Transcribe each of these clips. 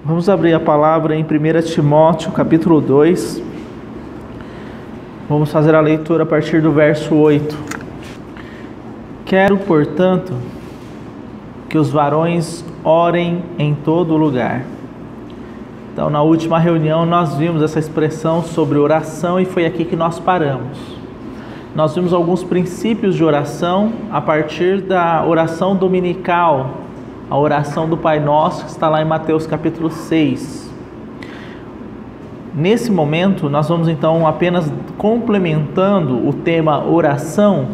Vamos abrir a palavra em 1 Timóteo, capítulo 2. Vamos fazer a leitura a partir do verso 8. Quero, portanto, que os varões orem em todo lugar. Então, na última reunião, nós vimos essa expressão sobre oração e foi aqui que nós paramos. Nós vimos alguns princípios de oração a partir da oração dominical, a oração do Pai Nosso, que está lá em Mateus capítulo 6. Nesse momento, nós vamos então apenas complementando o tema oração.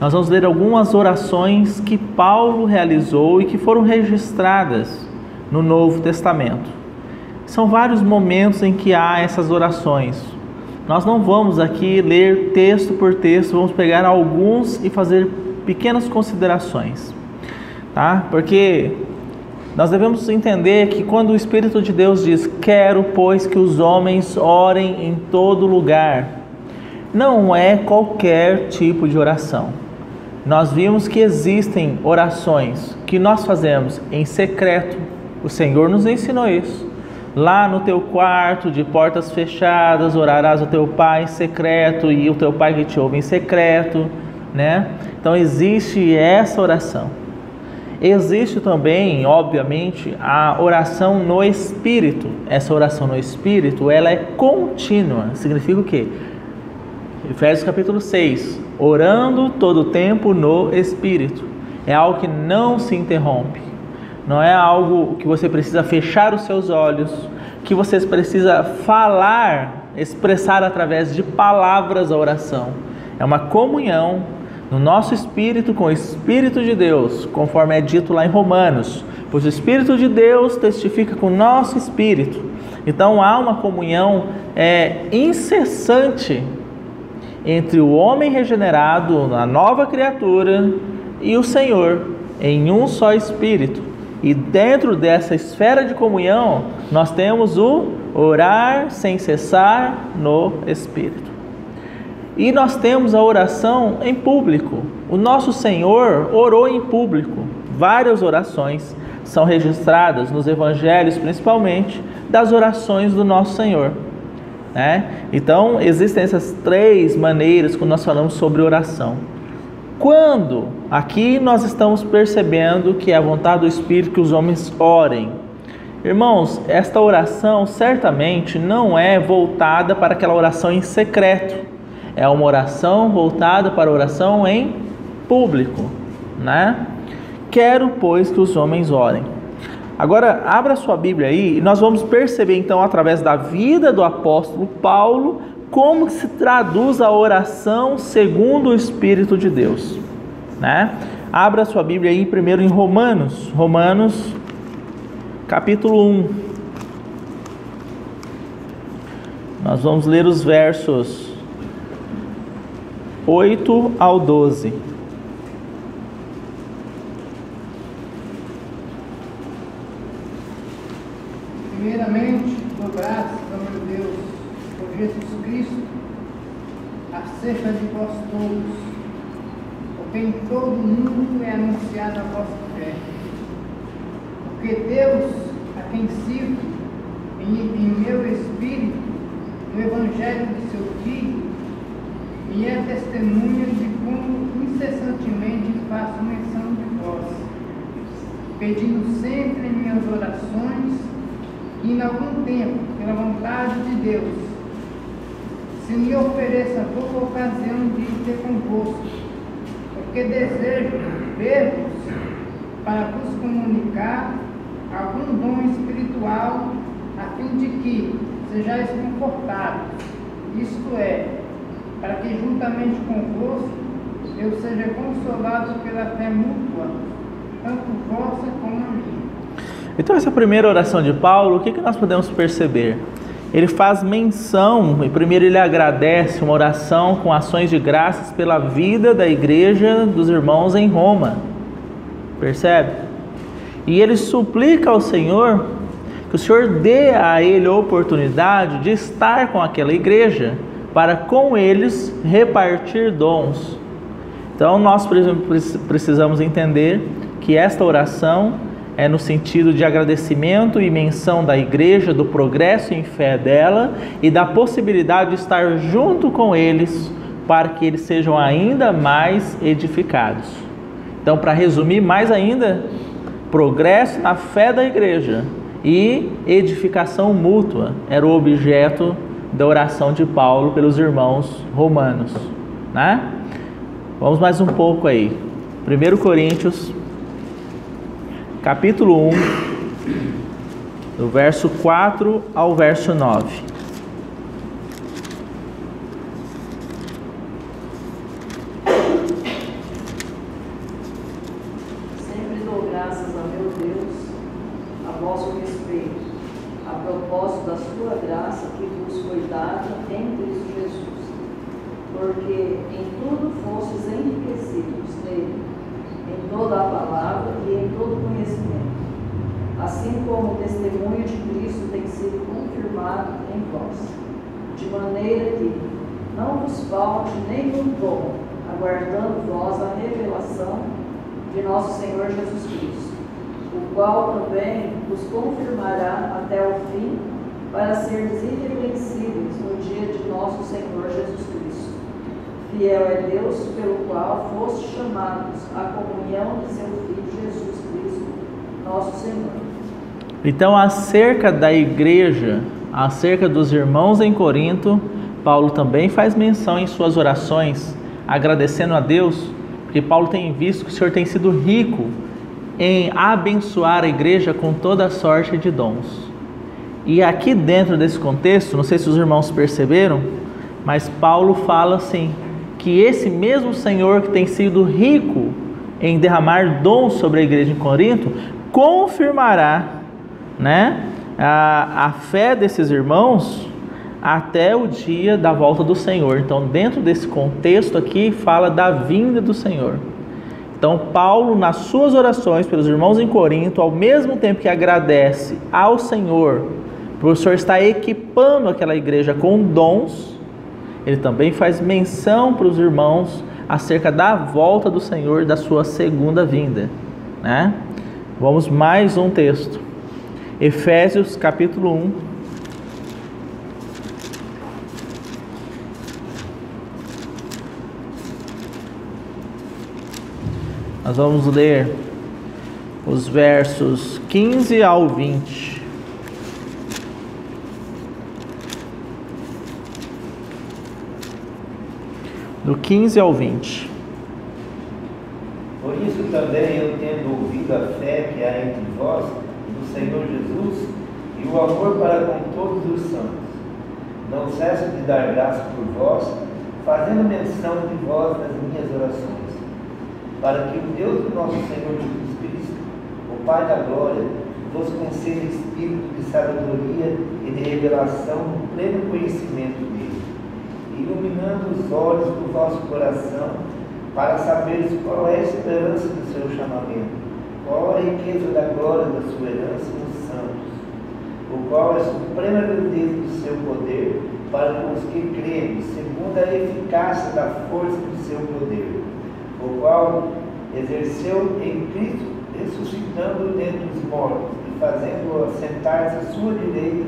Nós vamos ler algumas orações que Paulo realizou e que foram registradas no Novo Testamento. São vários momentos em que há essas orações. Nós não vamos aqui ler texto por texto, vamos pegar alguns e fazer pequenas considerações. Tá? Porque nós devemos entender que quando o Espírito de Deus diz: quero, pois, que os homens orem em todo lugar, não é qualquer tipo de oração. Nós vimos que existem orações que nós fazemos em secreto. O Senhor nos ensinou isso. Lá no teu quarto, de portas fechadas, orarás ao teu Pai em secreto, e o teu Pai que te ouve em secreto, né? Então existe essa oração. Existe também, obviamente, a oração no Espírito. Essa oração no Espírito, ela é contínua. Significa o quê? Efésios capítulo 6. Orando todo o tempo no Espírito. É algo que não se interrompe. Não é algo que você precisa fechar os seus olhos, que você precisa falar, expressar através de palavras a oração. É uma comunhão no nosso espírito com o Espírito de Deus, conforme é dito lá em Romanos, pois o Espírito de Deus testifica com o nosso espírito. Então há uma comunhão incessante entre o homem regenerado, a nova criatura, e o Senhor, em um só espírito. E dentro dessa esfera de comunhão, nós temos o orar sem cessar no Espírito. E nós temos a oração em público. O nosso Senhor orou em público. Várias orações são registradas nos evangelhos, principalmente, das orações do nosso Senhor. Então, existem essas três maneiras quando nós falamos sobre oração. Quando aqui nós estamos percebendo que é a vontade do Espírito que os homens orem. Irmãos, esta oração certamente não é voltada para aquela oração em secreto. É uma oração voltada para a oração em público, né? Quero, pois, que os homens orem. Agora, abra sua Bíblia aí e nós vamos perceber, então, através da vida do apóstolo Paulo, como que se traduz a oração segundo o Espírito de Deus, né? Abra sua Bíblia aí primeiro em Romanos, capítulo 1. Nós vamos ler os versos 8 ao 12. Primeiramente, dou graças ao meu Deus por Jesus Cristo, acerca de vós todos, porque em todo o mundo é anunciada a vossa fé. Porque Deus, a quem sirvo em meu espírito, no Evangelho de seu Filho, e é testemunha de como incessantemente faço menção de vós, pedindo sempre em minhas orações, que em algum tempo, pela vontade de Deus, se me ofereça boa ocasião de ter convosco, porque desejo ver-vos para vos comunicar algum dom espiritual, a fim de que sejais confortados, isto é, para que juntamente convosco eu seja consolado pela fé mútua, tanto vossa como a minha. Então essa primeira oração de Paulo, o que nós podemos perceber? Ele faz menção, e primeiro ele agradece, uma oração com ações de graças pela vida da igreja dos irmãos em Roma. Percebe? E ele suplica ao Senhor que o Senhor dê a ele a oportunidade de estar com aquela igreja, para com eles repartir dons. Então nós precisamos entender que esta oração é no sentido de agradecimento e menção da igreja, do progresso em fé dela e da possibilidade de estar junto com eles para que eles sejam ainda mais edificados. Então, para resumir mais ainda, progresso na fé da igreja e edificação mútua era o objeto da oração de Paulo pelos irmãos romanos, né? Vamos mais um pouco aí. 1 Coríntios, capítulo 1, do verso 4 ao verso 9. Sempre dou graças a meu Deus a vosso respeito, a propósito da sua graça que vos foi dada em Cristo Jesus, porque em tudo fostes enriquecidos nele, em toda a palavra e em todo conhecimento, assim como o testemunho de Cristo tem sido confirmado em vós, de maneira que não vos falte nenhum dom, aguardando vós a revelação de nosso Senhor Jesus Cristo, o qual também vos confirmará até o fim, para seres irrepreensíveis no dia de nosso Senhor Jesus Cristo. Fiel é Deus, pelo qual fostes chamados à comunhão de seu Filho Jesus Cristo, nosso Senhor. Então, acerca da igreja, acerca dos irmãos em Corinto, Paulo também faz menção em suas orações, agradecendo a Deus, porque Paulo tem visto que o Senhor tem sido rico em abençoar a igreja com toda a sorte de dons. E aqui dentro desse contexto, não sei se os irmãos perceberam, mas Paulo fala assim, que esse mesmo Senhor que tem sido rico em derramar dons sobre a igreja em Corinto, confirmará, né, a fé desses irmãos até o dia da volta do Senhor. Então, dentro desse contexto aqui, fala da vinda do Senhor. Então, Paulo, nas suas orações pelos irmãos em Corinto, ao mesmo tempo que agradece ao Senhor por o Senhor estar equipando aquela igreja com dons, ele também faz menção para os irmãos acerca da volta do Senhor, da sua segunda vinda, né? Vamos mais um texto. Efésios capítulo 1. Nós vamos ler os versos 15 ao 20. Do 15 ao 20. Por isso também eu, tendo ouvido a fé que há entre vós, do Senhor Jesus, e o amor para com todos os santos, não cesso de dar graça por vós, fazendo menção de vós nas minhas orações, para que o Deus do nosso Senhor Jesus Cristo, o Pai da glória, vos conceda espírito de sabedoria e de revelação no pleno conhecimento dele, iluminando os olhos do vosso coração, para saberes qual é a esperança do seu chamamento, qual a riqueza da glória da sua herança nos santos, o qual é a suprema grandeza do seu poder para com os que creem, segundo a eficácia da força do seu poder, o qual exerceu em Cristo, ressuscitando dentre os mortos e fazendo-o assentar-se à sua direita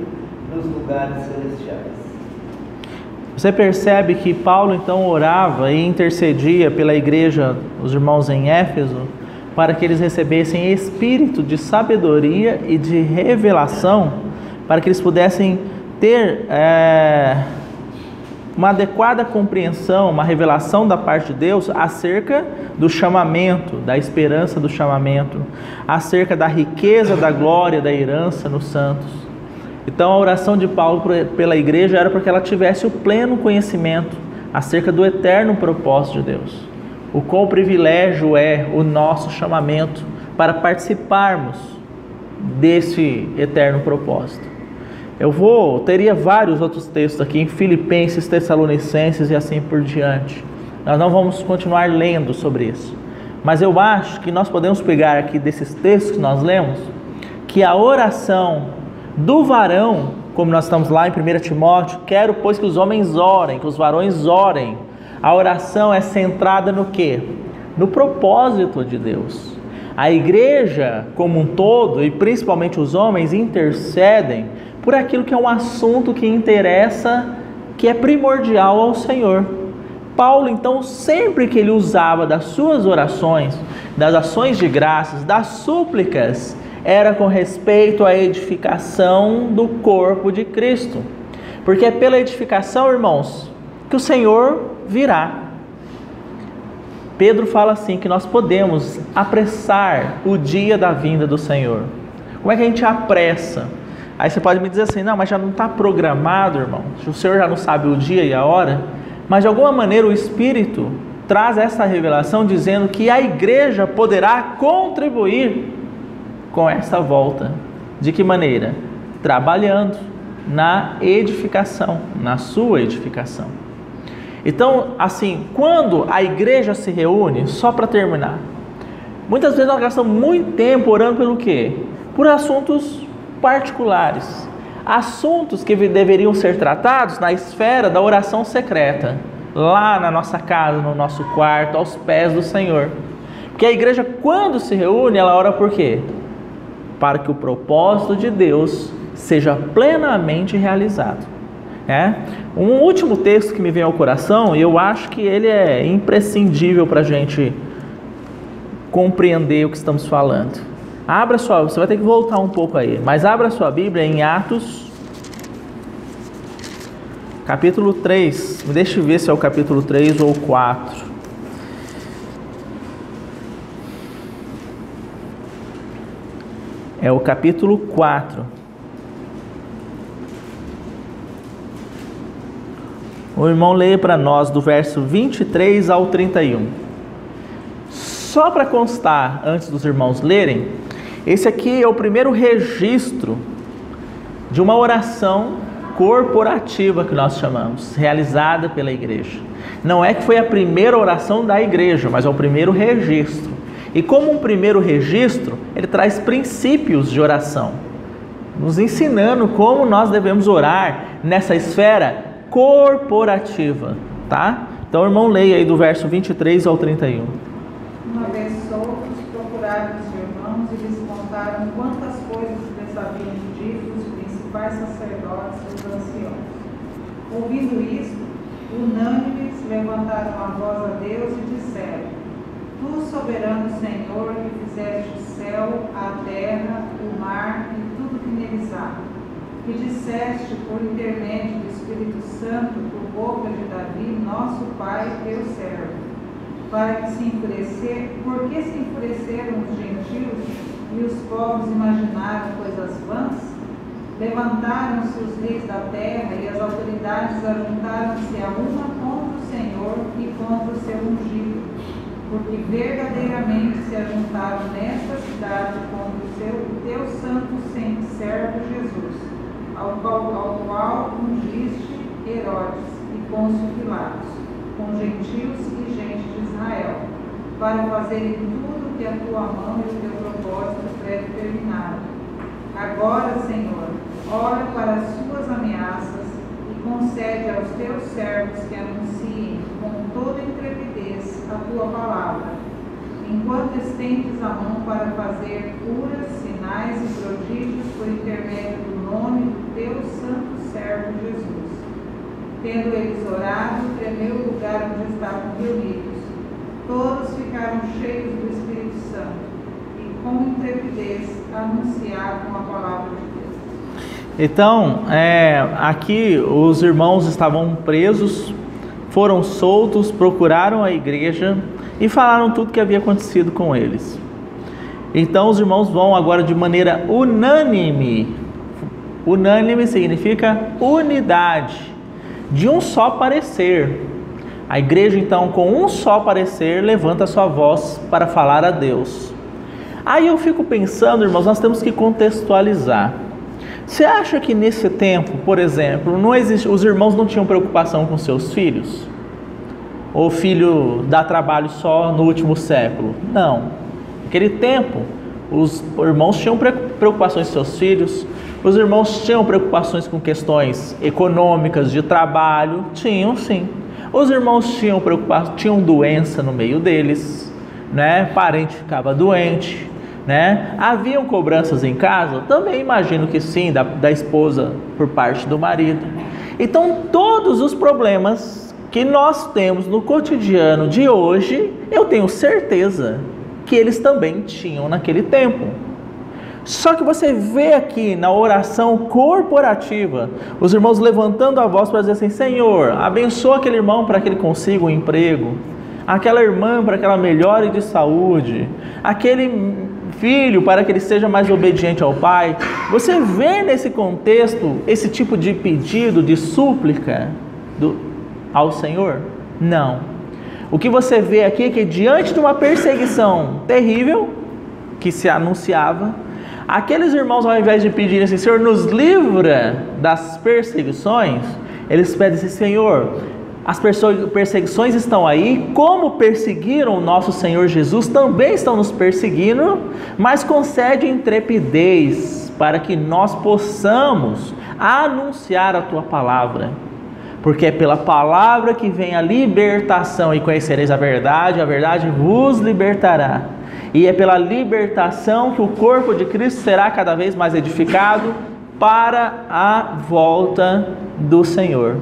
nos lugares celestiais. Você percebe que Paulo então orava e intercedia pela igreja, os irmãos em Éfeso, para que eles recebessem espírito de sabedoria e de revelação, para que eles pudessem ter uma adequada compreensão, uma revelação da parte de Deus acerca do chamamento, da esperança do chamamento, acerca da riqueza, da glória, da herança nos santos. Então a oração de Paulo pela igreja era para que ela tivesse o pleno conhecimento acerca do eterno propósito de Deus. O qual privilégio é o nosso chamamento para participarmos desse eterno propósito. Teria vários outros textos aqui em Filipenses, Tessalonicenses e assim por diante. Nós não vamos continuar lendo sobre isso. Mas eu acho que nós podemos pegar aqui desses textos que nós lemos, que a oração do varão, como nós estamos lá em 1 Timóteo, quero pois que os homens orem, que os varões orem. A oração é centrada no quê? No propósito de Deus. A igreja como um todo, e principalmente os homens, intercedem por aquilo que é um assunto que interessa, que é primordial ao Senhor. Paulo, então, sempre que ele usava das suas orações, das ações de graças, das súplicas, era com respeito à edificação do corpo de Cristo. Porque é pela edificação, irmãos, que o Senhor virá. Pedro fala assim, que nós podemos apressar o dia da vinda do Senhor. Como é que a gente apressa? Aí você pode me dizer assim, não, mas já não está programado, irmão. O Senhor já não sabe o dia e a hora. Mas de alguma maneira o Espírito traz essa revelação dizendo que a igreja poderá contribuir com essa volta. De que maneira? Trabalhando na edificação, na sua edificação. Então, assim, quando a igreja se reúne, só para terminar, muitas vezes nós gastamos muito tempo orando pelo quê? Por assuntos particulares, assuntos que deveriam ser tratados na esfera da oração secreta, lá na nossa casa, no nosso quarto, aos pés do Senhor. Porque a igreja, quando se reúne, ela ora por quê? Para que o propósito de Deus seja plenamente realizado. Um último texto que me vem ao coração, e eu acho que ele é imprescindível para a gente compreender o que estamos falando. Abra sua, você vai ter que voltar um pouco aí, mas abra sua Bíblia em Atos, capítulo 3. Me deixe ver se é o capítulo 3 ou 4. É o capítulo 4. O irmão lê para nós do verso 23 ao 31. Só para constar, antes dos irmãos lerem, esse aqui é o primeiro registro de uma oração corporativa que nós chamamos, realizada pela igreja. Não é que foi a primeira oração da igreja, mas é o primeiro registro. E como um primeiro registro, ele traz princípios de oração, nos ensinando como nós devemos orar nessa esfera corporativa, tá? Então, irmão, leia aí do verso 23 ao 31. Uma vez soltos, procuraram os irmãos e lhes contaram quantas coisas lhes haviam dito os principais sacerdotes e os anciãos. Ouvindo isto, unânimes levantaram a voz a Deus e disseram: Tu, soberano Senhor, que fizeste o céu, a terra, o mar e tudo que neles há, que disseste por intermédio do Espírito Santo por boca de Davi, nosso pai, teu servo, para que se enfurecer, porque se enfureceram os gentios e os povos imaginaram coisas vãs? Levantaram-se os reis da terra e as autoridades ajuntaram-se a uma contra o Senhor e contra o seu ungido, porque verdadeiramente se ajuntaram nesta cidade contra o teu santo servo Jesus, ao qual ungiste Herodes e Pôncio Pilatos, com gentios e gente de Israel, para fazerem tudo o que a tua mão e o teu propósito predeterminaram. Agora, Senhor, olha para as suas ameaças e concede aos teus servos que anunciem com toda intrepidez a tua palavra, enquanto estendes a mão para fazer curas, sinais e prodígios por intermédio do nome do teu santo servo Jesus. Tendo eles orado, tremeu o lugar onde estavam reunidos. Todos ficaram cheios do Espírito Santo e com intrepidez anunciavam a palavra de Deus. Então, aqui os irmãos estavam presos, foram soltos, procuraram a igreja e falaram tudo o que havia acontecido com eles. Então os irmãos vão agora de maneira unânime. Unânime significa unidade, de um só parecer. A igreja então, com um só parecer, levanta a sua voz para falar a Deus. Aí eu fico pensando, irmãos, nós temos que contextualizar. Você acha que nesse tempo, por exemplo, os irmãos não tinham preocupação com seus filhos? Ou o filho dá trabalho só no último século? Não. Naquele tempo, os irmãos tinham preocupações com seus filhos, os irmãos tinham preocupações com questões econômicas, de trabalho, tinham sim. Os irmãos tinham doença no meio deles, né? Parente ficava doente, né? Haviam cobranças em casa? Eu também imagino que sim, da esposa por parte do marido. Então, todos os problemas que nós temos no cotidiano de hoje, eu tenho certeza que eles também tinham naquele tempo. Só que você vê aqui na oração corporativa, os irmãos levantando a voz para dizer assim: Senhor, abençoa aquele irmão para que ele consiga um emprego, aquela irmã para que ela melhore de saúde, aquele filho para que ele seja mais obediente ao pai. Você vê nesse contexto esse tipo de pedido, de súplica ao Senhor? Não. O que você vê aqui é que diante de uma perseguição terrível que se anunciava, aqueles irmãos, ao invés de pedirem assim: Senhor, nos livra das perseguições, eles pedem assim: Senhor, as perseguições estão aí, como perseguiram o nosso Senhor Jesus, também estão nos perseguindo, mas concede intrepidez para que nós possamos anunciar a Tua palavra, porque é pela palavra que vem a libertação, e conhecereis a verdade vos libertará. E é pela libertação que o corpo de Cristo será cada vez mais edificado para a volta do Senhor.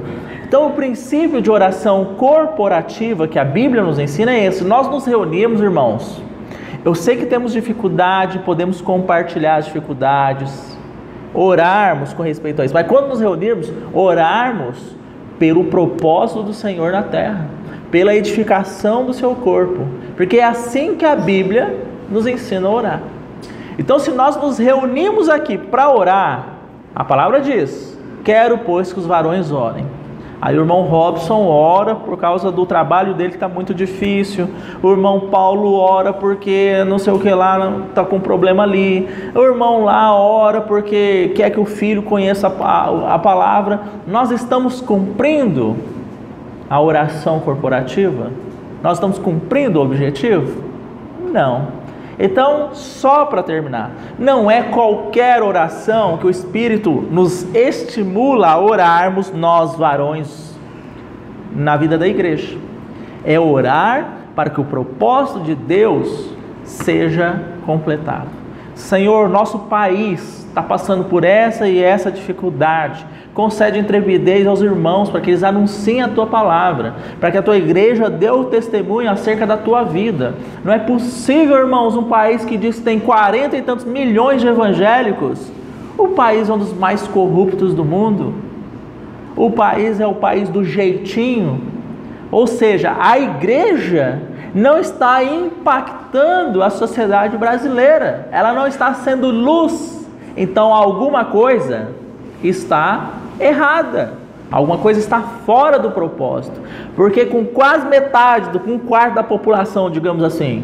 Então, o princípio de oração corporativa que a Bíblia nos ensina é esse. Nós nos reunimos, irmãos. Eu sei que temos dificuldade, podemos compartilhar as dificuldades, orarmos com respeito a isso. Mas quando nos reunirmos, orarmos pelo propósito do Senhor na terra, pela edificação do seu corpo, porque é assim que a Bíblia nos ensina a orar. Então, se nós nos reunimos aqui para orar, a palavra diz: quero, pois, que os varões orem. Aí o irmão Robson ora por causa do trabalho dele que está muito difícil. O irmão Paulo ora porque não sei o que lá, está com problema ali. O irmão lá ora porque quer que o filho conheça a palavra. Nós estamos cumprindo a oração corporativa? Nós estamos cumprindo o objetivo? Não. Então, só para terminar, não é qualquer oração que o Espírito nos estimula a orarmos, nós varões, na vida da igreja. É orar para que o propósito de Deus seja completado. Senhor, nosso país está passando por essa e essa dificuldade. Concede intrepidez aos irmãos para que eles anunciem a Tua palavra, para que a Tua igreja dê o testemunho acerca da Tua vida. Não é possível, irmãos, um país que diz que tem 40 e tantos milhões de evangélicos, o país é um dos mais corruptos do mundo, o país é o país do jeitinho, ou seja, a igreja não está impactando a sociedade brasileira, ela não está sendo luz. Então alguma coisa está errada, alguma coisa está fora do propósito, porque com quase metade, com um quarto da população, digamos assim,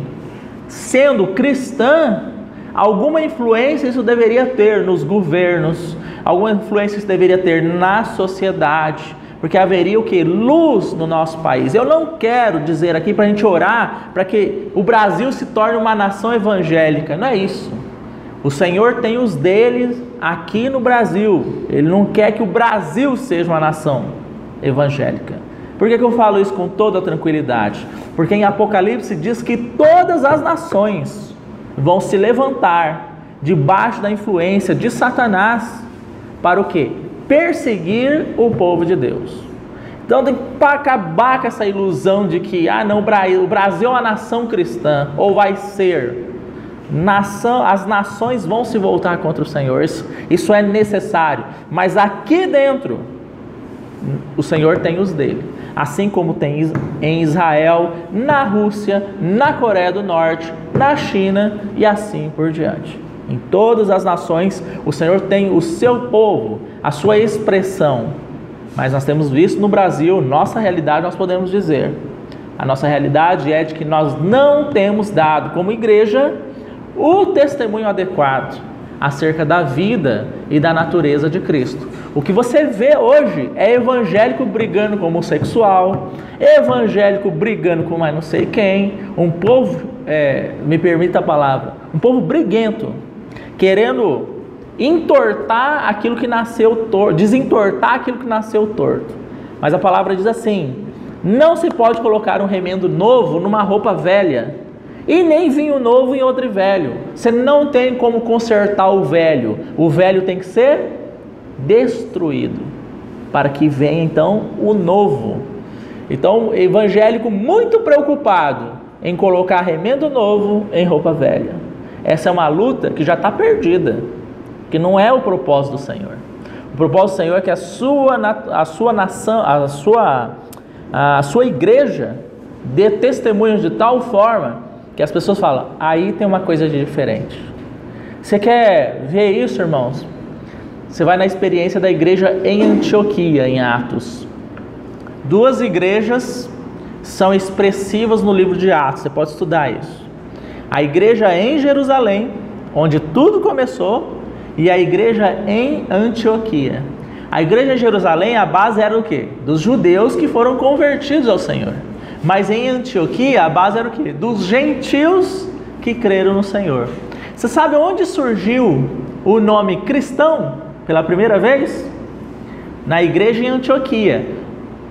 sendo cristã, alguma influência isso deveria ter nos governos, alguma influência isso deveria ter na sociedade, porque haveria o que? Luz no nosso país. Eu não quero dizer aqui para a gente orar para que o Brasil se torne uma nação evangélica, não é isso. O Senhor tem os deles aqui no Brasil. Ele não quer que o Brasil seja uma nação evangélica. Por que eu falo isso com toda tranquilidade? Porque em Apocalipse diz que todas as nações vão se levantar debaixo da influência de Satanás para o quê? Perseguir o povo de Deus. Então tem que acabar com essa ilusão de que não, o Brasil é uma nação cristã, ou vai ser. As nações vão se voltar contra o Senhor, isso é necessário, mas aqui dentro o Senhor tem os dele, assim como tem em Israel, na Rússia, na Coreia do Norte, na China e assim por diante. Em todas as nações o Senhor tem o seu povo, a sua expressão, mas nós temos visto no Brasil, nossa realidade, nós podemos dizer, a nossa realidade é de que nós não temos dado como igreja o testemunho adequado acerca da vida e da natureza de Cristo. O que você vê hoje é evangélico brigando com homossexual, evangélico brigando com mais não sei quem, um povo, me permita a palavra, um povo briguento, querendo entortar aquilo que nasceu torto, desentortar aquilo que nasceu torto. Mas a palavra diz assim: não se pode colocar um remendo novo numa roupa velha, E nem vinho novo em odre velho. Você não tem como consertar o velho. O velho tem que ser destruído, para que venha então o novo. Então, o evangélico muito preocupado em colocar remendo novo em roupa velha. Essa é uma luta que já está perdida, que não é o propósito do Senhor. O propósito do Senhor é que a sua nação, a sua igreja dê testemunhos de tal forma que as pessoas falam, aí tem uma coisa de diferente. Você quer ver isso, irmãos? Você vai na experiência da igreja em Antioquia, em Atos. 2 igrejas são expressivas no livro de Atos, você pode estudar isso. A igreja em Jerusalém, onde tudo começou, e a igreja em Antioquia. A igreja em Jerusalém, a base era o quê? Dos judeus que foram convertidos ao Senhor. Mas em Antioquia, a base era o quê? Dos gentios que creram no Senhor. Você sabe onde surgiu o nome cristão pela primeira vez? Na igreja em Antioquia,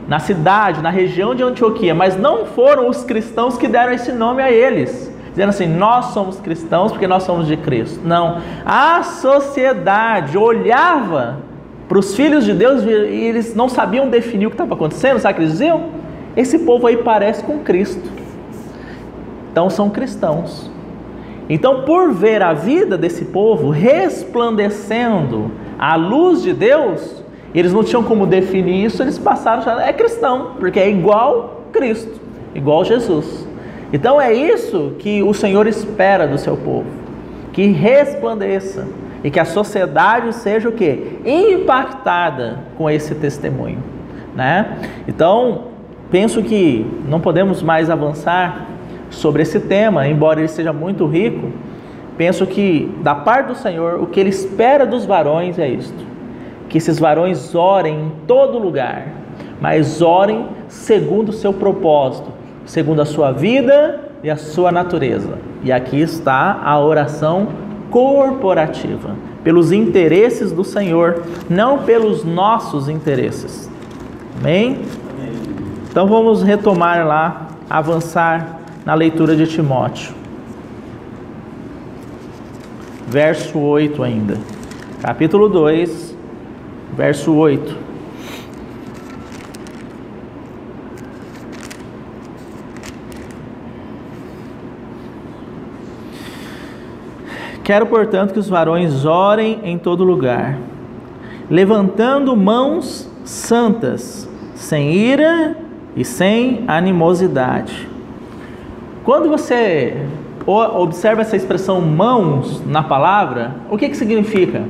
na cidade, na região de Antioquia. Mas não foram os cristãos que deram esse nome a eles, dizendo assim, nós somos cristãos porque nós somos de Cristo. Não, a sociedade olhava para os filhos de Deus e eles não sabiam definir o que estava acontecendo. Sabe o que eles diziam? Esse povo aí parece com Cristo, então são cristãos. Então, por ver a vida desse povo resplandecendo a luz de Deus, eles não tinham como definir isso, eles passaram a achar, é cristão, porque é igual Cristo, igual Jesus. Então é isso que o Senhor espera do seu povo, que resplandeça e que a sociedade seja o quê? Impactada com esse testemunho, né? Então, penso que não podemos mais avançar sobre esse tema, embora ele seja muito rico. Penso que da parte do Senhor, o que Ele espera dos varões é isto: que esses varões orem em todo lugar, mas orem segundo o seu propósito, segundo a sua vida e a sua natureza. E aqui está a oração corporativa, pelos interesses do Senhor, não pelos nossos interesses. Amém? Então vamos retomar lá, avançar na leitura de Timóteo. Verso 8 ainda. Capítulo 2, verso 8. Quero, portanto, que os varões orem em todo lugar, levantando mãos santas, sem ira e sem animosidade. Quando você observa essa expressão mãos na palavra, o que significa?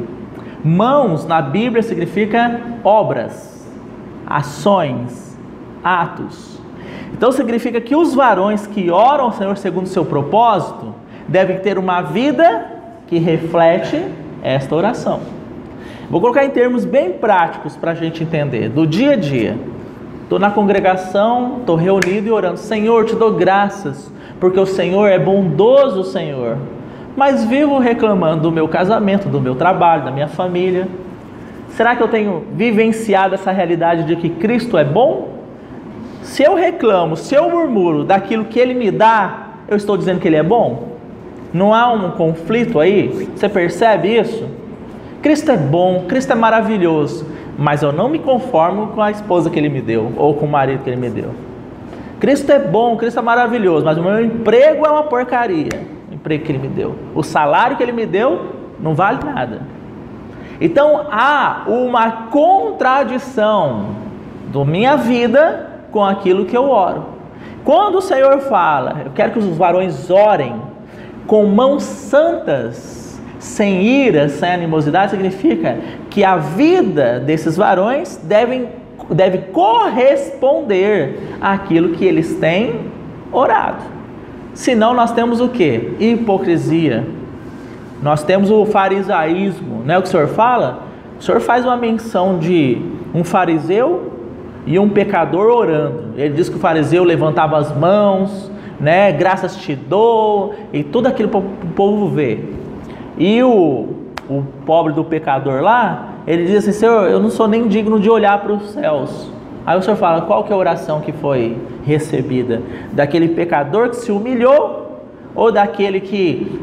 Mãos na Bíblia significa obras, ações, atos. Então significa que os varões que oram ao Senhor segundo o seu propósito devem ter uma vida que reflete esta oração. Vou colocar em termos bem práticos para a gente entender, do dia a dia. Estou na congregação, estou reunido e orando, Senhor, te dou graças, porque o Senhor é bondoso, Senhor. Mas vivo reclamando do meu casamento, do meu trabalho, da minha família. Será que eu tenho vivenciado essa realidade de que Cristo é bom? Se eu reclamo, se eu murmuro daquilo que Ele me dá, eu estou dizendo que Ele é bom? Não há um conflito aí? Você percebe isso? Cristo é bom, Cristo é maravilhoso, mas eu não me conformo com a esposa que Ele me deu, ou com o marido que Ele me deu. Cristo é bom, Cristo é maravilhoso, mas o meu emprego é uma porcaria, o emprego que Ele me deu. O salário que Ele me deu não vale nada. Então há uma contradição da minha vida com aquilo que eu oro. Quando o Senhor fala, eu quero que os varões orem com mãos santas, sem ira, sem animosidade, significa que a vida desses varões deve corresponder àquilo que eles têm orado. Senão nós temos o quê? Hipocrisia. Nós temos o farisaísmo, não é o que o Senhor fala? O Senhor faz uma menção de um fariseu e um pecador orando. Ele diz que o fariseu levantava as mãos, né? Graças te dou, e tudo aquilo para o povo ver. E o pobre do pecador lá, ele diz assim, Senhor, eu não sou nem digno de olhar para os céus. Aí o Senhor fala, qual que é a oração que foi recebida? Daquele pecador que se humilhou, ou daquele que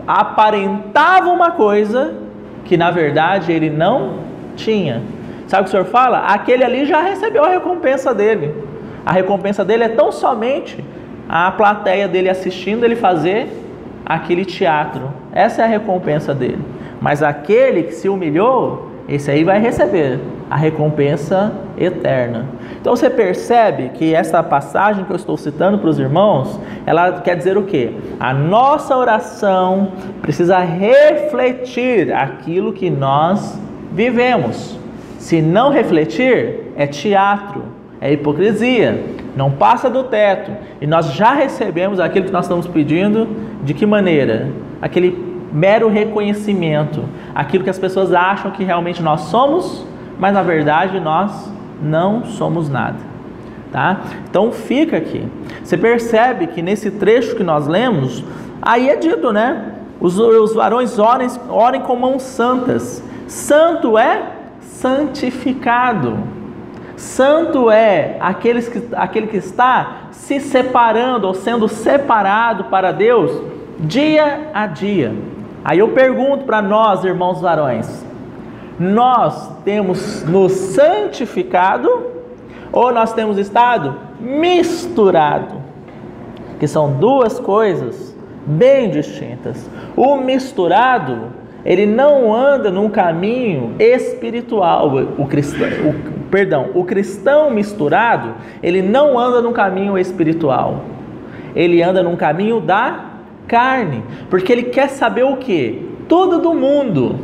aparentava uma coisa que na verdade ele não tinha? Sabe o que o Senhor fala? Aquele ali já recebeu a recompensa dele. A recompensa dele é tão somente a plateia dele assistindo ele fazer aquele teatro. Essa é a recompensa dele. Mas aquele que se humilhou, esse aí vai receber a recompensa eterna. Então você percebe que essa passagem que eu estou citando para os irmãos, ela quer dizer o quê? A nossa oração precisa refletir aquilo que nós vivemos. Se não refletir, é teatro, é hipocrisia, não passa do teto. E nós já recebemos aquilo que nós estamos pedindo, de que maneira? Aquele mero reconhecimento, aquilo que as pessoas acham que realmente nós somos, mas na verdade nós não somos nada, tá? Então fica aqui, você percebe que nesse trecho que nós lemos, aí é dito, né? Os varões orem com mãos santas. Santo é santificado. Santo é aquele que está se separando ou sendo separado para Deus dia a dia. Aí eu pergunto para nós, irmãos varões, nós temos nos santificado ou nós temos estado misturado? Que são duas coisas bem distintas. O misturado, ele não anda num caminho espiritual. O cristão misturado, ele não anda num caminho espiritual. Ele anda num caminho da carne, porque ele quer saber o quê? Tudo do mundo.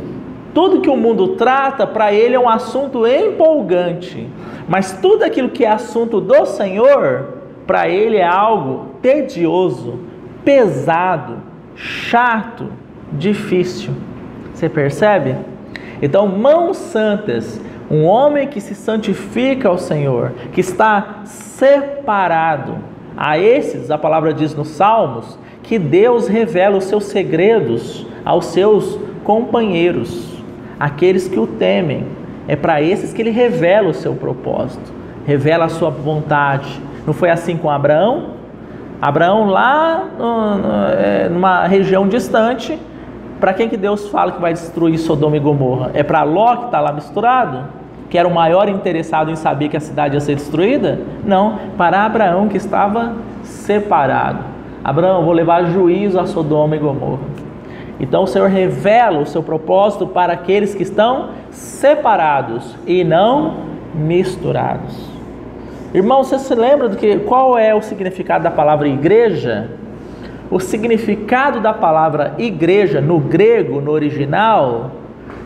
Tudo que o mundo trata, para ele é um assunto empolgante. Mas tudo aquilo que é assunto do Senhor, para ele é algo tedioso, pesado, chato, difícil. Você percebe? Então, mãos santas, um homem que se santifica ao Senhor, que está separado. A esses, a palavra diz nos Salmos, que Deus revela os seus segredos aos seus companheiros, aqueles que o temem. É para esses que ele revela o seu propósito, revela a sua vontade. Não foi assim com Abraão? Abraão lá numa região distante, para quem que Deus fala que vai destruir Sodoma e Gomorra? É para Ló, que está lá misturado? Que era o maior interessado em saber que a cidade ia ser destruída? Não, para Abraão, que estava separado. Abraão, vou levar juízo a Sodoma e Gomorra. Então o Senhor revela o seu propósito para aqueles que estão separados e não misturados. Irmão, você se lembra qual é o significado da palavra igreja? O significado da palavra igreja no grego, no original,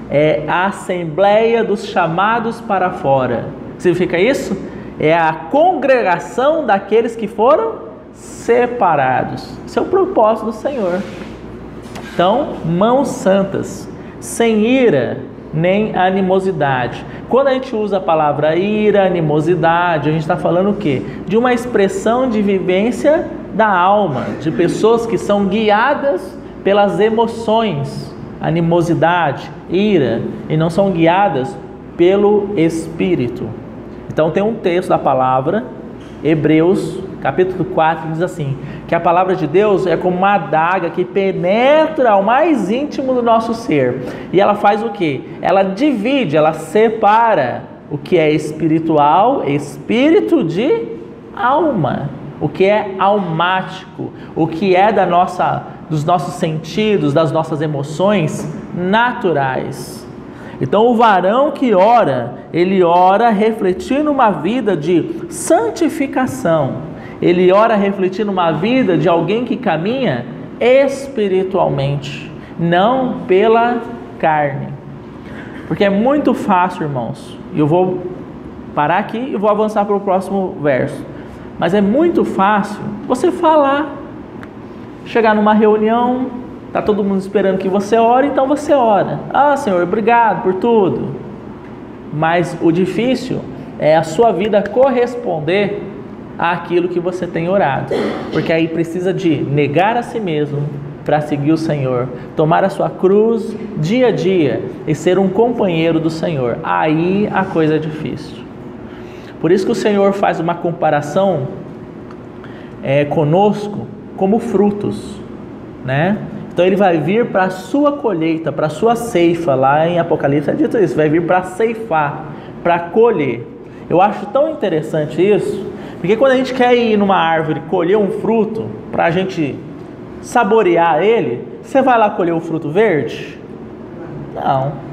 é a assembleia dos chamados para fora. Significa isso? É a congregação daqueles que foram separados. Esse é o propósito do Senhor. Então, mãos santas, sem ira nem animosidade. Quando a gente usa a palavra ira, animosidade, a gente está falando o quê? De uma expressão de vivência da alma, de pessoas que são guiadas pelas emoções, animosidade, ira, e não são guiadas pelo Espírito. Então tem um texto da palavra, Hebreus capítulo 4, diz assim, que a palavra de Deus é como uma adaga que penetra ao mais íntimo do nosso ser. E ela faz o quê? Ela divide, ela separa o que é espiritual, espírito de alma. O que é almático, o que é dos nossos sentidos, das nossas emoções naturais. Então o varão que ora, ele ora refletindo uma vida de santificação. Ele ora refletindo uma vida de alguém que caminha espiritualmente, não pela carne. Porque é muito fácil, irmãos, e eu vou parar aqui e vou avançar para o próximo verso. Mas é muito fácil você falar, chegar numa reunião, está todo mundo esperando que você ore, então você ora. Ah, Senhor, obrigado por tudo. Mas o difícil é a sua vida corresponder àquilo que você tem orado. Porque aí precisa de negar a si mesmo para seguir o Senhor, tomar a sua cruz dia a dia e ser um companheiro do Senhor. Aí a coisa é difícil. Por isso que o Senhor faz uma comparação conosco como frutos. né? Então ele vai vir para a sua colheita, para a sua ceifa. Lá em Apocalipse é dito isso, vai vir para ceifar, para colher. Eu acho tão interessante isso, porque quando a gente quer ir numa árvore colher um fruto, para a gente saborear ele, você vai lá colher o fruto verde? Não.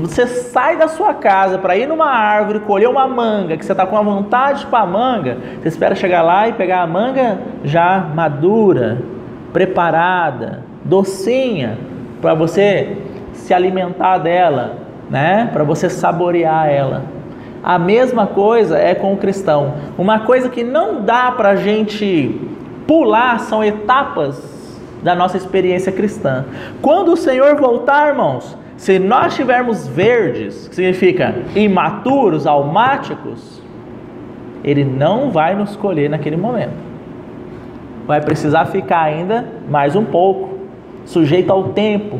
Você sai da sua casa para ir numa árvore, colher uma manga, que você está com a vontade para a manga, você espera chegar lá e pegar a manga já madura, preparada, docinha, para você se alimentar dela, né? Para você saborear ela. A mesma coisa é com o cristão. Uma coisa que não dá para a gente pular são etapas da nossa experiência cristã. Quando o Senhor voltar, irmãos, se nós estivermos verdes, que significa imaturos, almáticos, Ele não vai nos colher naquele momento. Vai precisar ficar ainda mais um pouco, sujeito ao tempo,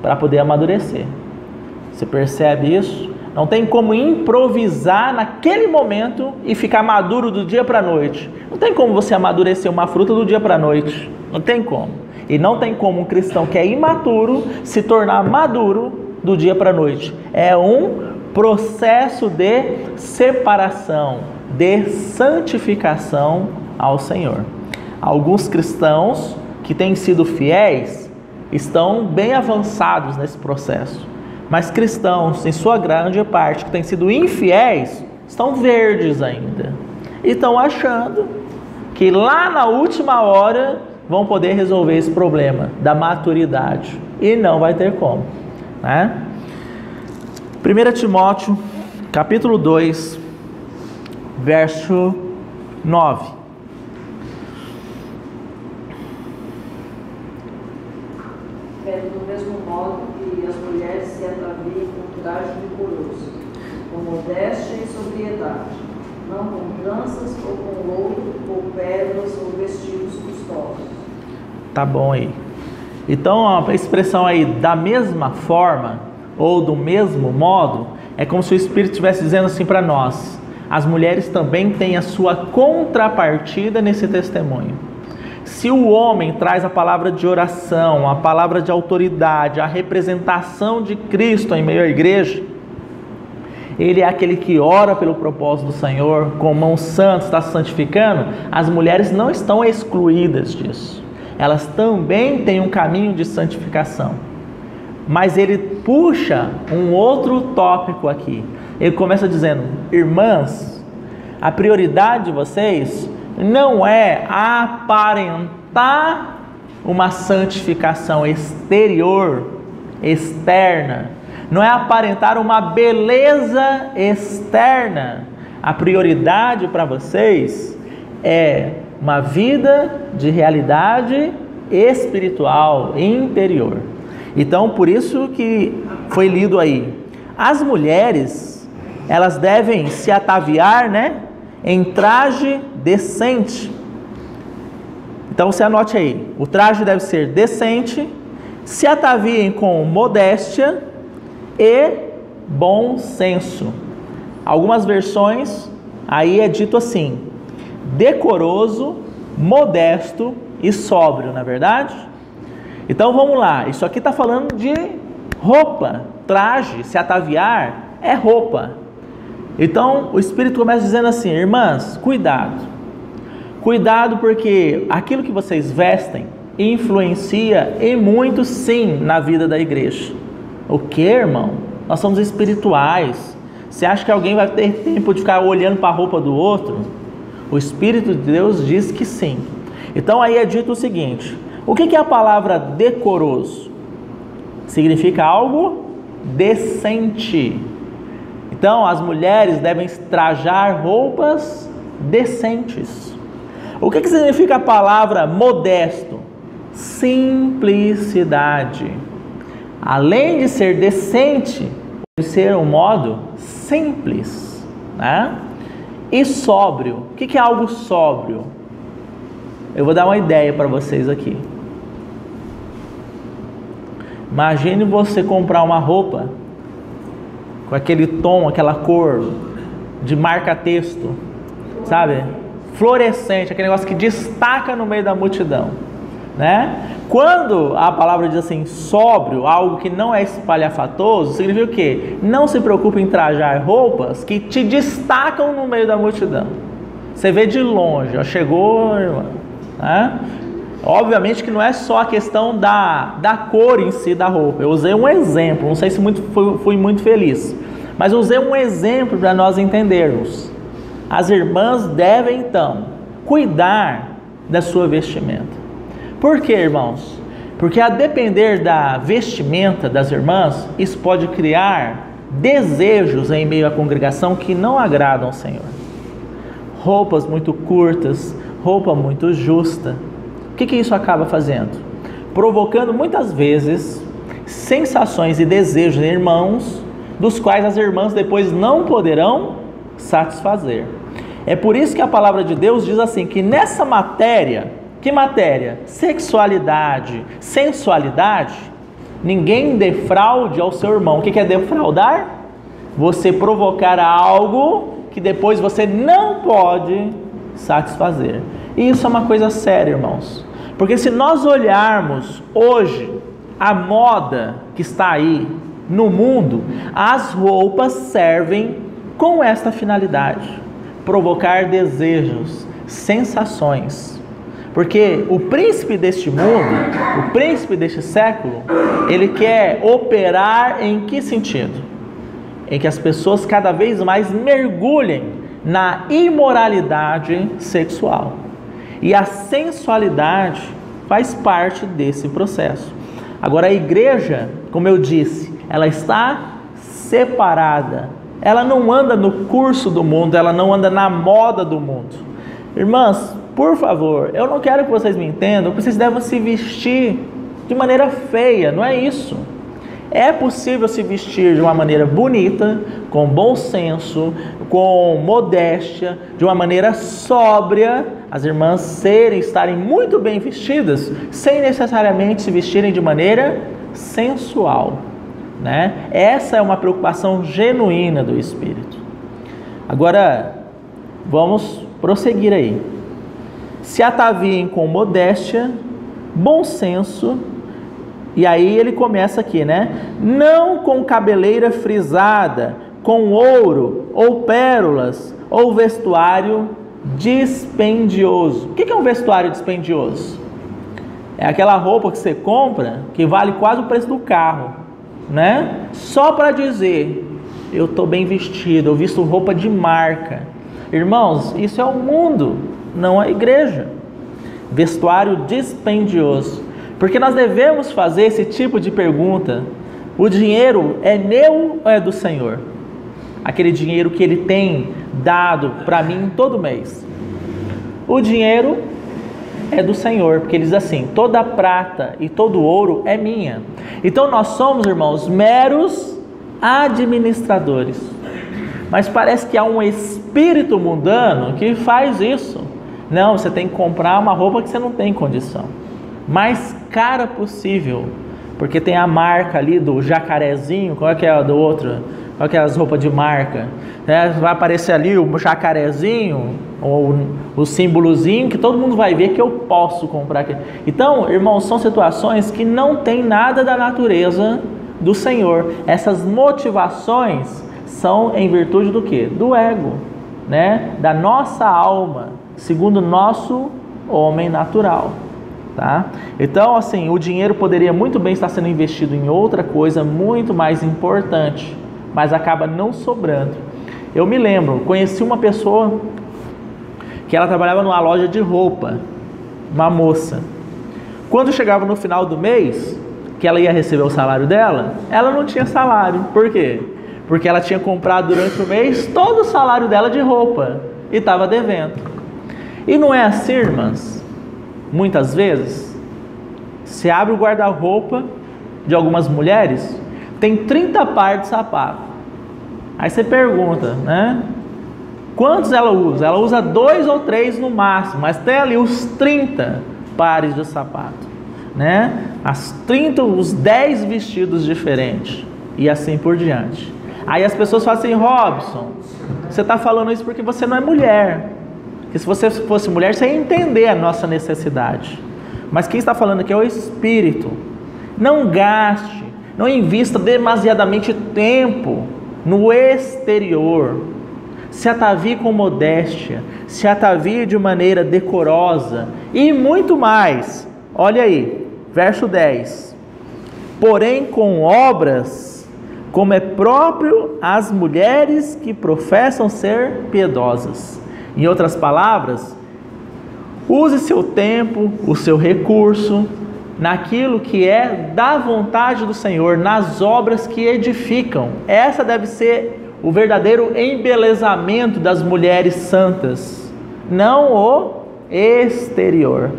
para poder amadurecer. Você percebe isso? Não tem como improvisar naquele momento e ficar maduro do dia para a noite. Não tem como você amadurecer uma fruta do dia para a noite. Não tem como. E não tem como um cristão que é imaturo se tornar maduro do dia para a noite. É um processo de separação, de santificação ao Senhor. Alguns cristãos que têm sido fiéis estão bem avançados nesse processo. Mas cristãos, em sua grande parte, que têm sido infiéis, estão verdes ainda. E estão achando que lá na última hora vão poder resolver esse problema da maturidade. E não vai ter como, né? 1 Timóteo, capítulo 2, verso 9. Do mesmo modo que as mulheres se ataviem com traje decoroso, com modéstia e sobriedade, não com tranças ou com ouro, ou pérolas, ou vestidos custosos. Tá bom aí. Então a expressão aí, da mesma forma, ou do mesmo modo, é como se o Espírito estivesse dizendo assim para nós: as mulheres também têm a sua contrapartida nesse testemunho. Se o homem traz a palavra de oração, a palavra de autoridade, a representação de Cristo em meio à igreja, ele é aquele que ora pelo propósito do Senhor, com mãos santas, está se santificando. As mulheres não estão excluídas disso. Elas também têm um caminho de santificação. Mas ele puxa um outro tópico aqui. Ele começa dizendo: irmãs, a prioridade de vocês não é aparentar uma santificação exterior, externa. Não é aparentar uma beleza externa. A prioridade para vocês é uma vida de realidade espiritual, interior. Então, por isso que foi lido aí. As mulheres, elas devem se ataviar, né, em traje decente. Então você anote aí, o traje deve ser decente, se ataviem com modéstia e bom senso. Algumas versões aí é dito assim: decoroso, modesto e sóbrio, não é verdade? Então vamos lá, isso aqui está falando de roupa, traje, se ataviar é roupa. Então o Espírito começa dizendo assim: irmãs, cuidado, cuidado, porque aquilo que vocês vestem influencia e muito sim na vida da igreja. O que, irmão? Nós somos espirituais. Você acha que alguém vai ter tempo de ficar olhando para a roupa do outro? O Espírito de Deus diz que sim. Então aí é dito o seguinte: o que é a palavra decoroso? Significa algo decente. Então as mulheres devem trajar roupas decentes. O que significa a palavra modesto? Simplicidade. Além de ser decente, deve ser um modo simples, né? E sóbrio. O que é algo sóbrio? Eu vou dar uma ideia para vocês aqui. Imagine você comprar uma roupa com aquele tom, aquela cor de marca-texto, sabe? Fluorescente, aquele negócio que destaca no meio da multidão, né? Quando a palavra diz assim, sóbrio, algo que não é espalhafatoso, significa o quê? Não se preocupe em trajar roupas que te destacam no meio da multidão. Você vê de longe, ó, chegou, irmã, né? Obviamente que não é só a questão da cor em si da roupa. Eu usei um exemplo, não sei se fui muito feliz, mas eu usei um exemplo para nós entendermos. As irmãs devem então cuidar da sua vestimenta. Por quê, irmãos? Porque a depender da vestimenta das irmãs, isso pode criar desejos em meio à congregação que não agradam ao Senhor. Roupas muito curtas, roupa muito justa. O que isso acaba fazendo? Provocando muitas vezes sensações e desejos em irmãos, dos quais as irmãs depois não poderão satisfazer. É por isso que a palavra de Deus diz assim, que nessa matéria, que matéria? Sexualidade, sensualidade, ninguém defraude ao seu irmão. O que é defraudar? Você provocar algo que depois você não pode satisfazer. E isso é uma coisa séria, irmãos. Porque se nós olharmos hoje a moda que está aí no mundo, as roupas servem com esta finalidade: provocar desejos, sensações. Porque o príncipe deste mundo, o príncipe deste século, ele quer operar em que sentido? Em que as pessoas cada vez mais mergulhem na imoralidade sexual. E a sensualidade faz parte desse processo. Agora a igreja, como eu disse, ela está separada. Ela não anda no curso do mundo, ela não anda na moda do mundo. Irmãs, por favor, eu não quero que vocês me entendam que vocês devem se vestir de maneira feia, não é isso. É possível se vestir de uma maneira bonita, com bom senso, com modéstia, de uma maneira sóbria, as irmãs estarem muito bem vestidas, sem necessariamente se vestirem de maneira sensual, né? Essa é uma preocupação genuína do Espírito. Agora, vamos prosseguir aí. Se ataviem com modéstia, bom senso, e aí ele começa aqui, né? Não com cabeleira frisada, com ouro, ou pérolas, ou vestuário dispendioso. O que é um vestuário dispendioso? É aquela roupa que você compra, que vale quase o preço do carro, né? Só para dizer, eu estou bem vestido, eu visto roupa de marca. Irmãos, isso é o mundo, não a igreja. Vestuário dispendioso. Porque nós devemos fazer esse tipo de pergunta: o dinheiro é meu ou é do Senhor? Aquele dinheiro que Ele tem dado para mim todo mês. O dinheiro é do Senhor, porque Ele diz assim: toda a prata e todo o ouro é minha. Então nós somos, irmãos, meros administradores. Mas parece que há um espírito mundano que faz isso. Não, você tem que comprar uma roupa que você não tem condição, mais cara possível, porque tem a marca ali do jacarezinho. Qual é que é a do outro? Qual é que é as roupas de marca? Vai aparecer ali o jacarezinho, ou o símbolozinho, que todo mundo vai ver que eu posso comprar aqui. Então, irmãos, são situações que não tem nada da natureza do Senhor. Essas motivações são em virtude do quê? Do ego, né? Da nossa alma, segundo o nosso homem natural. Tá? Então, assim, o dinheiro poderia muito bem estar sendo investido em outra coisa muito mais importante, mas acaba não sobrando. Eu me lembro, conheci uma pessoa que ela trabalhava numa loja de roupa, uma moça. Quando chegava no final do mês, que ela ia receber o salário dela, ela não tinha salário. Por quê? Porque ela tinha comprado durante o mês todo o salário dela de roupa e estava devendo. E não é assim, irmãs? Muitas vezes, você abre o guarda-roupa de algumas mulheres, tem 30 pares de sapato. Aí você pergunta, né? Quantos ela usa? Ela usa 2 ou 3 no máximo, mas tem ali os 30 pares de sapato, né? Os 10 vestidos diferentes e assim por diante. Aí as pessoas falam assim: Robson, você está falando isso porque você não é mulher. Porque se você fosse mulher, você ia entender a nossa necessidade. mas quem está falando aqui é o Espírito. Não gaste, não invista demasiadamente tempo no exterior. Se atavie com modéstia, se atavie de maneira decorosa e muito mais. Olha aí, verso 10. Porém com obras, como é próprio às mulheres que professam ser piedosas. Em outras palavras, use seu tempo, o seu recurso, naquilo que é da vontade do Senhor, nas obras que edificam. Essa deve ser o verdadeiro embelezamento das mulheres santas, não o exterior.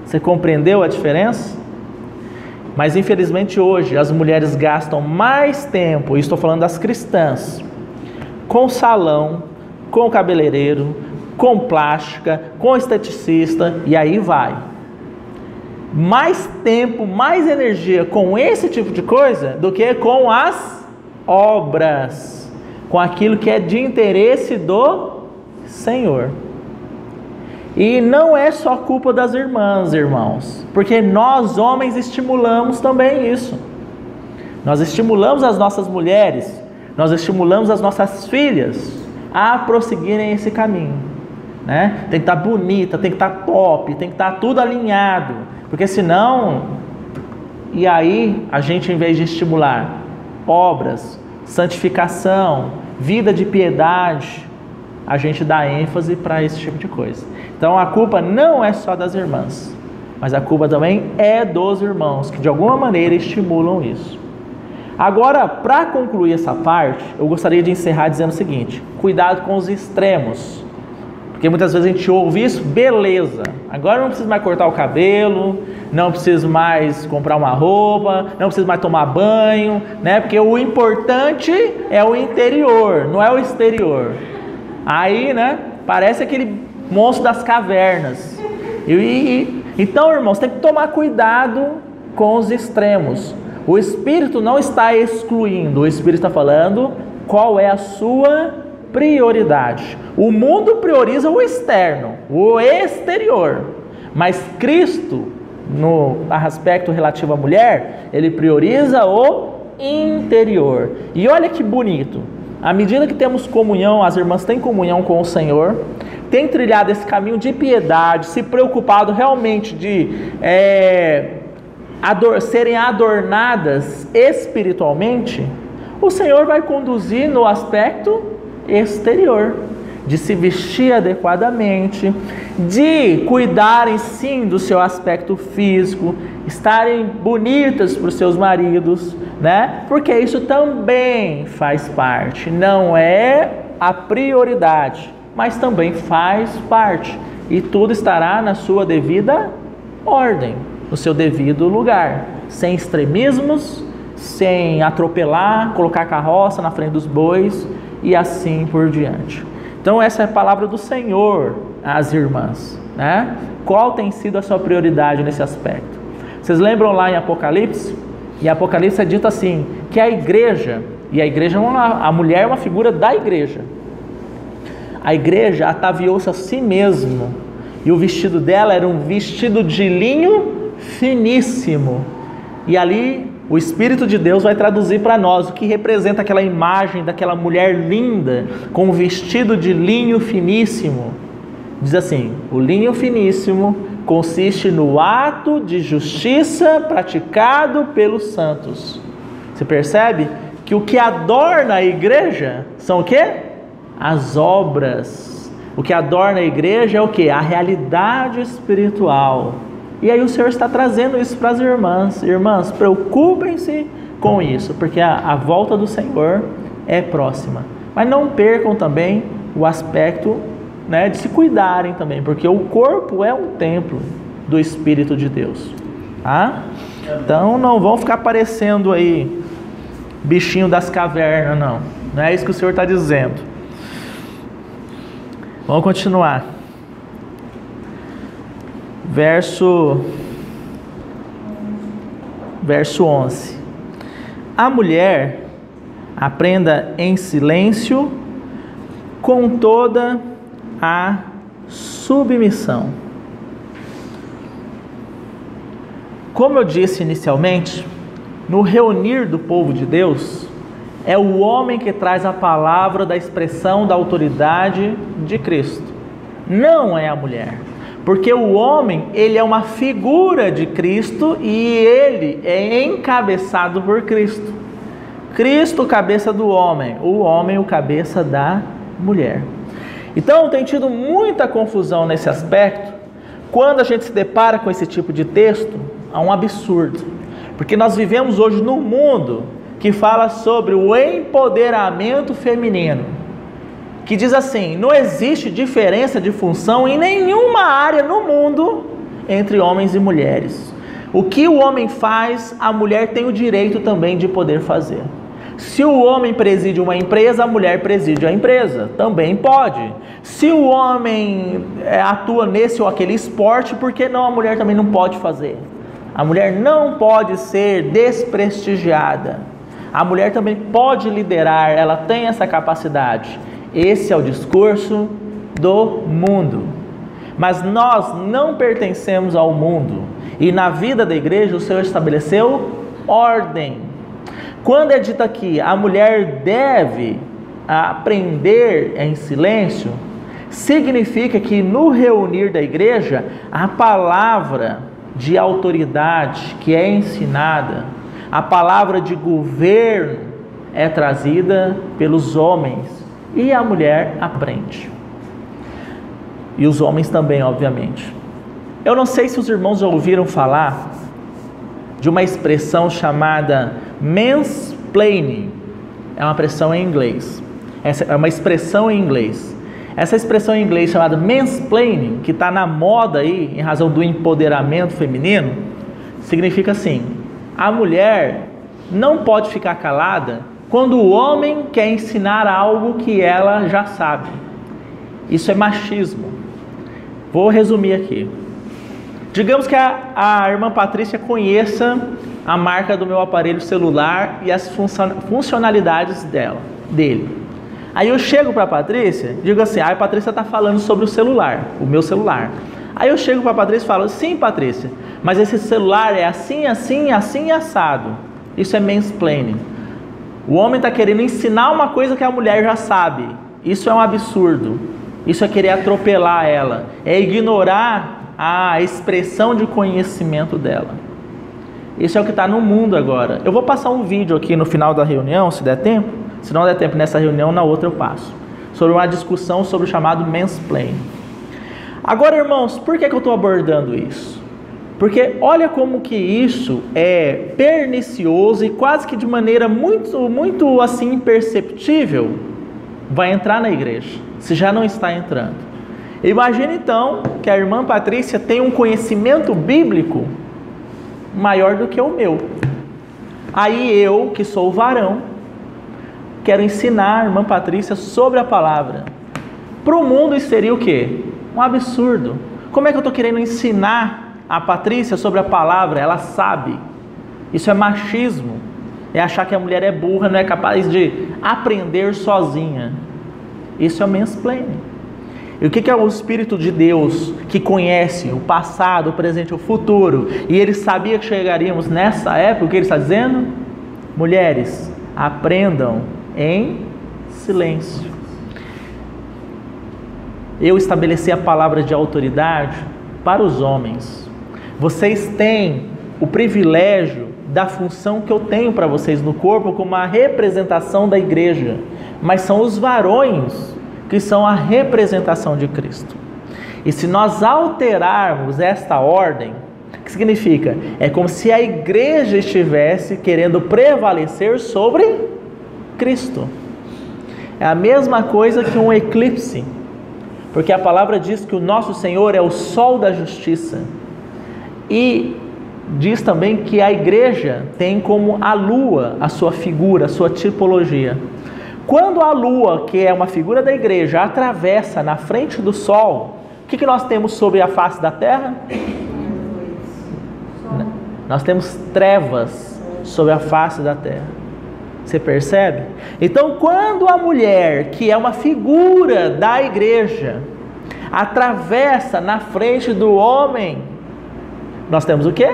Você compreendeu a diferença? Mas infelizmente hoje as mulheres gastam mais tempo, e estou falando das cristãs, com salão, com cabeleireiro, com plástica, com esteticista, e aí vai. Mais tempo, mais energia com esse tipo de coisa do que com as obras, com aquilo que é de interesse do Senhor. E não é só culpa das irmãs, irmãos, porque nós homens estimulamos também isso. Nós estimulamos as nossas mulheres, nós estimulamos as nossas filhas a prosseguirem esse caminho, né? Tem que estar bonita, tem que estar top, tem que estar tudo alinhado, porque senão, e aí a gente, em vez de estimular obras, santificação, vida de piedade, a gente dá ênfase para esse tipo de coisa. Então a culpa não é só das irmãs, mas a culpa também é dos irmãos, que de alguma maneira estimulam isso. Agora, para concluir essa parte, eu gostaria de encerrar dizendo o seguinte: cuidado com os extremos, porque muitas vezes a gente ouve isso, beleza, agora não preciso mais cortar o cabelo, não preciso mais comprar uma roupa, não preciso mais tomar banho, né? Porque o importante é o interior, não é o exterior. Aí, né, parece aquele monstro das cavernas. Então, irmãos, tem que tomar cuidado com os extremos. O Espírito não está excluindo, o Espírito está falando qual é a sua prioridade. O mundo prioriza o externo, o exterior, mas Cristo, no aspecto relativo à mulher, ele prioriza o interior. E olha que bonito, à medida que temos comunhão, as irmãs têm comunhão com o Senhor, têm trilhado esse caminho de piedade, se preocupado realmente de serem adornadas espiritualmente, o Senhor vai conduzir no aspecto exterior, de se vestir adequadamente, de cuidarem sim do seu aspecto físico, estarem bonitas para os seus maridos, né? Porque isso também faz parte, não é a prioridade, mas também faz parte, e tudo estará na sua devida ordem, no seu devido lugar, sem extremismos, sem atropelar, colocar carroça na frente dos bois e assim por diante. Então essa é a palavra do Senhor às irmãs, né? Qual tem sido a sua prioridade nesse aspecto? Vocês lembram lá em Apocalipse? Em Apocalipse é dito assim, que a igreja, e a igreja, a mulher é uma figura da igreja, a igreja ataviou-se a si mesma, e o vestido dela era um vestido de linho finíssimo, e ali o Espírito de Deus vai traduzir para nós o que representa aquela imagem daquela mulher linda, com um vestido de linho finíssimo. Diz assim: o linho finíssimo consiste no ato de justiça praticado pelos santos. Você percebe que o que adorna a igreja são o quê? As obras. O que adorna a igreja é o quê? A realidade espiritual. E aí o Senhor está trazendo isso para as irmãs. Irmãs, preocupem-se com isso, porque a volta do Senhor é próxima. Mas não percam também o aspecto, né, de se cuidarem também, porque o corpo é um templo do Espírito de Deus. Tá? Então não vão ficar parecendo aí bichinho das cavernas, não. Não é isso que o Senhor está dizendo. Vamos continuar. Verso 11. A mulher aprenda em silêncio com toda a submissão. Como eu disse inicialmente, no reunir do povo de Deus, é o homem que traz a palavra da expressão da autoridade de Cristo, não é a mulher. Porque o homem, ele é uma figura de Cristo e ele é encabeçado por Cristo. Cristo, cabeça do homem, o homem, o cabeça da mulher. Então, tem tido muita confusão nesse aspecto. Quando a gente se depara com esse tipo de texto, é um absurdo. Porque nós vivemos hoje num mundo que fala sobre o empoderamento feminino, que diz assim: não existe diferença de função em nenhuma área no mundo entre homens e mulheres. O que o homem faz, a mulher tem o direito também de poder fazer. Se o homem preside uma empresa, a mulher preside a empresa, também pode. Se o homem atua nesse ou aquele esporte, por que não a mulher também não pode fazer? A mulher não pode ser desprestigiada. A mulher também pode liderar, ela tem essa capacidade. Esse é o discurso do mundo. Mas nós não pertencemos ao mundo. E na vida da igreja o Senhor estabeleceu ordem. Quando é dito aqui, a mulher deve aprender em silêncio, significa que no reunir da igreja, a palavra de autoridade que é ensinada, a palavra de governo é trazida pelos homens e a mulher aprende. E os homens também, obviamente. Eu não sei se os irmãos já ouviram falar de uma expressão chamada mansplaining. É uma expressão em inglês. Essa é uma expressão em inglês. Essa expressão em inglês chamada mansplaining, que está na moda aí, em razão do empoderamento feminino, significa assim: a mulher não pode ficar calada quando o homem quer ensinar algo que ela já sabe. Isso é machismo. Vou resumir aqui. Digamos que a irmã Patrícia conheça a marca do meu aparelho celular e as funcionalidades dele. Aí eu chego para a Patrícia, digo assim: a Patrícia está falando sobre o celular, o meu celular. Aí eu chego para a Patrícia e falo: sim, Patrícia, mas esse celular é assim, assim, assim assado. Isso é mansplaining. O homem está querendo ensinar uma coisa que a mulher já sabe. Isso é um absurdo. Isso é querer atropelar ela, é ignorar a expressão de conhecimento dela. Isso é o que está no mundo agora. Eu vou passar um vídeo aqui no final da reunião, se der tempo. Se não der tempo nessa reunião, na outra eu passo. Sobre uma discussão sobre o chamado mansplaining. Agora, irmãos, por que eu estou abordando isso? Porque olha como que isso é pernicioso e quase que de maneira muito assim imperceptível vai entrar na igreja, se já não está entrando. Imagina então que a irmã Patrícia tem um conhecimento bíblico maior do que o meu. Aí eu, que sou o varão, quero ensinar a irmã Patrícia sobre a palavra. Para o mundo isso seria o quê? Um absurdo. Como é que eu estou querendo ensinar a Patrícia sobre a palavra? Ela sabe. Isso é machismo. É achar que a mulher é burra, não é capaz de aprender sozinha. Isso é mansplaining. E o que é o Espírito de Deus que conhece o passado, o presente e o futuro? E ele sabia que chegaríamos nessa época. O que ele está dizendo? Mulheres, aprendam em silêncio. Eu estabeleci a palavra de autoridade para os homens. Vocês têm o privilégio da função que eu tenho para vocês no corpo como a representação da igreja. Mas são os varões que são a representação de Cristo. E se nós alterarmos esta ordem, o que significa? É como se a igreja estivesse querendo prevalecer sobre Cristo. É a mesma coisa que um eclipse, porque a palavra diz que o nosso Senhor é o sol da justiça. E diz também que a igreja tem como a lua a sua figura, a sua tipologia. Quando a lua, que é uma figura da igreja, atravessa na frente do sol, o que nós temos sobre a face da terra? Nós temos trevas sobre a face da terra. Você percebe? Então, quando a mulher, que é uma figura da igreja, atravessa na frente do homem, nós temos o quê?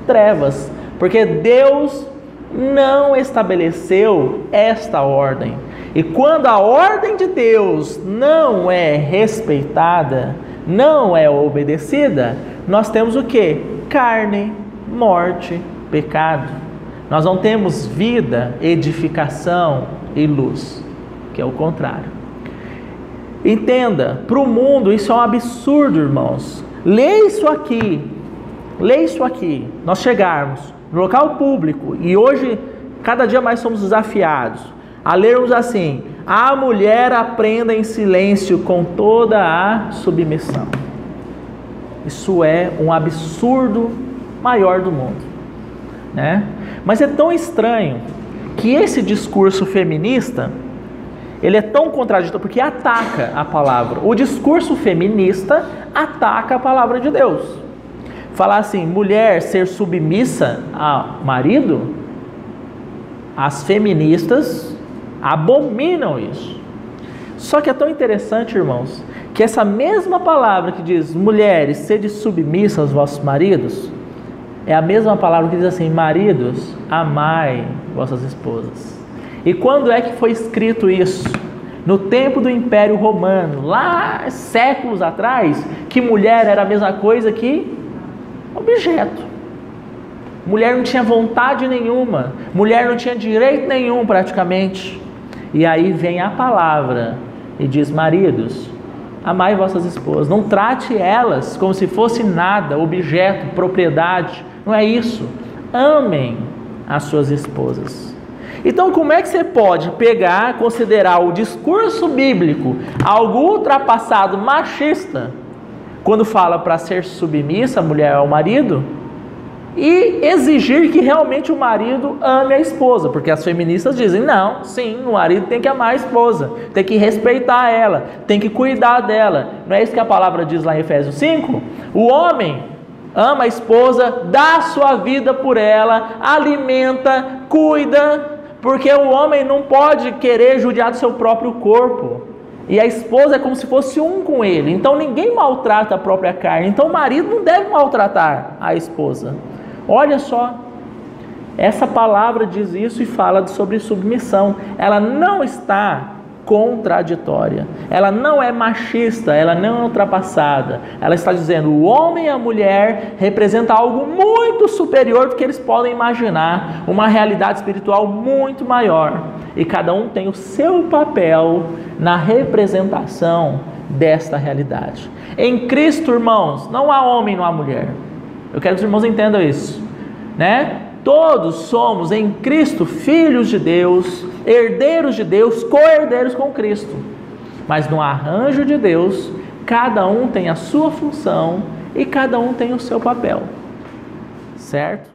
trevas, porque Deus não estabeleceu esta ordem. E quando a ordem de Deus não é respeitada, não é obedecida, nós temos o quê? Carne, morte, pecado. Nós não temos vida, edificação e luz, que é o contrário. Entenda, para o mundo isso é um absurdo, irmãos. Lê isso aqui, nós chegarmos no local público, e hoje, cada dia mais somos desafiados a lermos assim: a mulher aprenda em silêncio com toda a submissão. Isso é um absurdo maior do mundo, né? Mas é tão estranho que esse discurso feminista, ele é tão contraditório, porque ataca a palavra. O discurso feminista ataca a palavra de Deus. Falar assim, mulher ser submissa ao marido, as feministas abominam isso. Só que é tão interessante, irmãos, que essa mesma palavra que diz, mulheres, sede submissas aos vossos maridos, é a mesma palavra que diz assim, maridos, amai vossas esposas. E quando é que foi escrito isso? No tempo do Império Romano, lá séculos atrás, que mulher era a mesma coisa que objeto. Mulher não tinha vontade nenhuma, mulher não tinha direito nenhum praticamente. E aí vem a palavra e diz, maridos, amai vossas esposas, não trate elas como se fosse nada, objeto, propriedade, não é isso. Amem as suas esposas. Então, como é que você pode pegar, considerar o discurso bíblico algo ultrapassado, machista, quando fala para ser submissa a mulher ao marido, e exigir que realmente o marido ame a esposa? Porque as feministas dizem, não, sim, o marido tem que amar a esposa, tem que respeitar ela, tem que cuidar dela. Não é isso que a palavra diz lá em Efésios 5? O homem ama a esposa, dá a sua vida por ela, alimenta, cuida, porque o homem não pode querer judiar do seu próprio corpo. E a esposa é como se fosse um com ele. Então ninguém maltrata a própria carne. Então o marido não deve maltratar a esposa. Olha só, essa palavra diz isso e fala sobre submissão. Ela não está contraditória, ela não é machista, ela não é ultrapassada. Ela está dizendo, o homem e a mulher representam algo muito superior do que eles podem imaginar, uma realidade espiritual muito maior, e cada um tem o seu papel na representação desta realidade. Em Cristo, irmãos, não há homem, não há mulher. Eu quero que os irmãos entendam isso, né? Todos somos em Cristo filhos de Deus, herdeiros de Deus, co-herdeiros com Cristo. Mas no arranjo de Deus, cada um tem a sua função e cada um tem o seu papel. Certo?